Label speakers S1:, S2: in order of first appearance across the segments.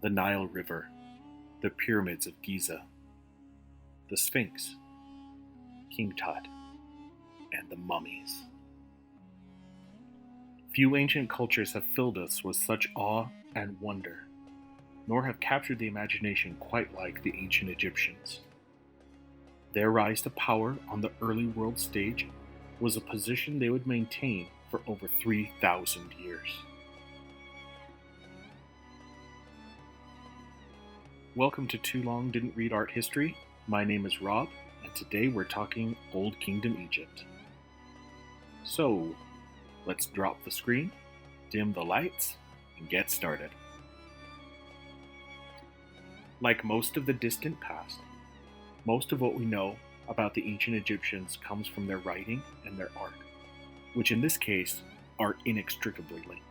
S1: the Nile River, the pyramids of Giza, the Sphinx, King Tut, and the mummies. Few ancient cultures have filled us with such awe and wonder, nor have captured the imagination quite like the ancient Egyptians. Their rise to power on the early world stage was a position they would maintain for over 3,000 years. Welcome to Too Long Didn't Read Art History. My name is Rob, and today we're talking Old Kingdom Egypt. So, let's drop the screen, dim the lights, and get started. Like most of the distant past, most of what we know about the ancient Egyptians comes from their writing and their art, which in this case are inextricably linked.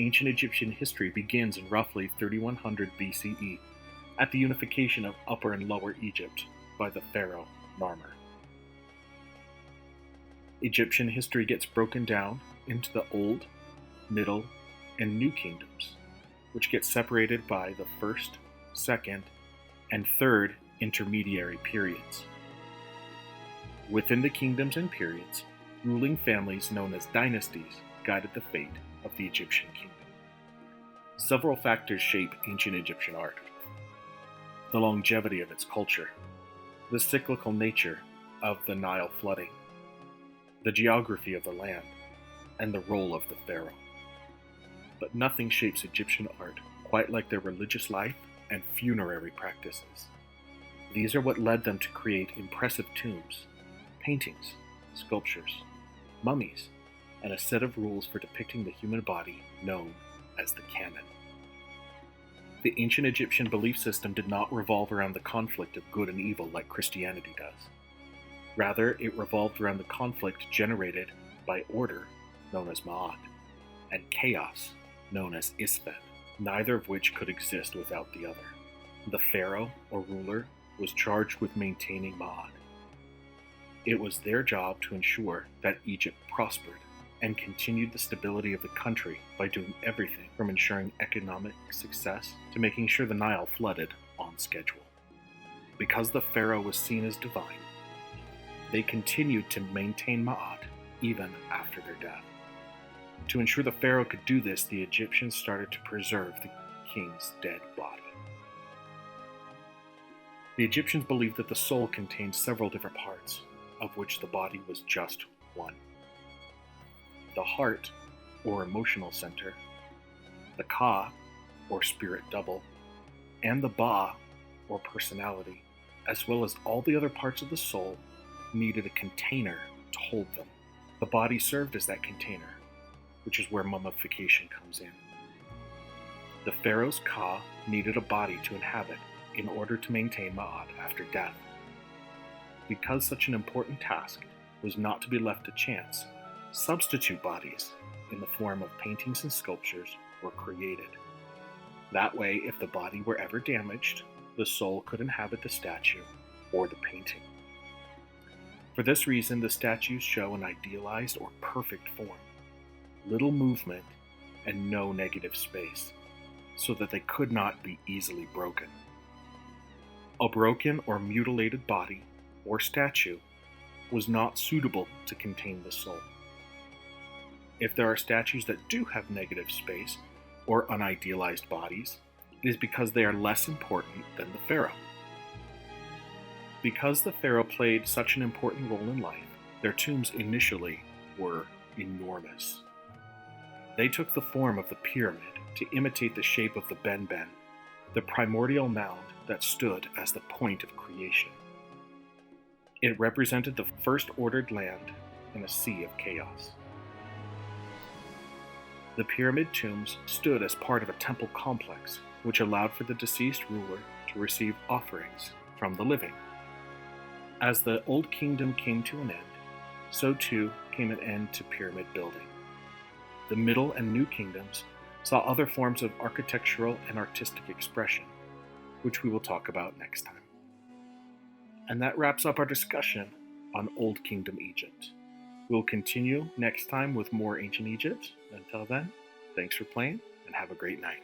S1: Ancient Egyptian history begins in roughly 3100 BCE at the unification of Upper and Lower Egypt by the pharaoh Narmer. Egyptian history gets broken down into the Old, Middle, and New Kingdoms, which get separated by the First, Second, and Third intermediary periods. Within the kingdoms and periods, ruling families known as dynasties guided the fate of the Egyptian kingdom. Several factors shape ancient Egyptian art: the longevity of its culture, the cyclical nature of the Nile flooding, the geography of the land, and the role of the pharaoh. But nothing shapes Egyptian art quite like their religious life and funerary practices. These are what led them to create impressive tombs, paintings, sculptures, mummies, and a set of rules for depicting the human body known as the canon. The ancient Egyptian belief system did not revolve around the conflict of good and evil like Christianity does. Rather, it revolved around the conflict generated by order, known as Ma'at, and chaos, known as Isfet, neither of which could exist without the other. The pharaoh, or ruler, was charged with maintaining Ma'at. It was their job to ensure that Egypt prospered and continued the stability of the country by doing everything from ensuring economic success to making sure the Nile flooded on schedule. Because the pharaoh was seen as divine, they continued to maintain Ma'at even after their death. To ensure the pharaoh could do this, the Egyptians started to preserve the king's dead body. The Egyptians believed that the soul contained several different parts, of which the body was just one. The heart, or emotional center, the Ka, or spirit double, and the Ba, or personality, as well as all the other parts of the soul, needed a container to hold them. The body served as that container, which is where mummification comes in. The pharaoh's Ka needed a body to inhabit in order to maintain Ma'at after death. Because such an important task was not to be left to chance, substitute bodies in the form of paintings and sculptures were created. That way, if the body were ever damaged, the soul could inhabit the statue or the painting. For this reason, the statues show an idealized or perfect form, little movement, and no negative space, so that they could not be easily broken. A broken or mutilated body or statue was not suitable to contain the soul. If there are statues that do have negative space or unidealized bodies, it is because they are less important than the pharaoh. Because the pharaoh played such an important role in life, their tombs initially were enormous. They took the form of the pyramid to imitate the shape of the Ben, the primordial mound that stood as the point of creation. It represented the first ordered land in a sea of chaos. The pyramid tombs stood as part of a temple complex, which allowed for the deceased ruler to receive offerings from the living. As the Old Kingdom came to an end, so too came an end to pyramid building. The Middle and New Kingdoms saw other forms of architectural and artistic expression, which we will talk about next time. And that wraps up our discussion on Old Kingdom Egypt. We'll continue next time with more ancient Egypt. Until then, thanks for playing and have a great night.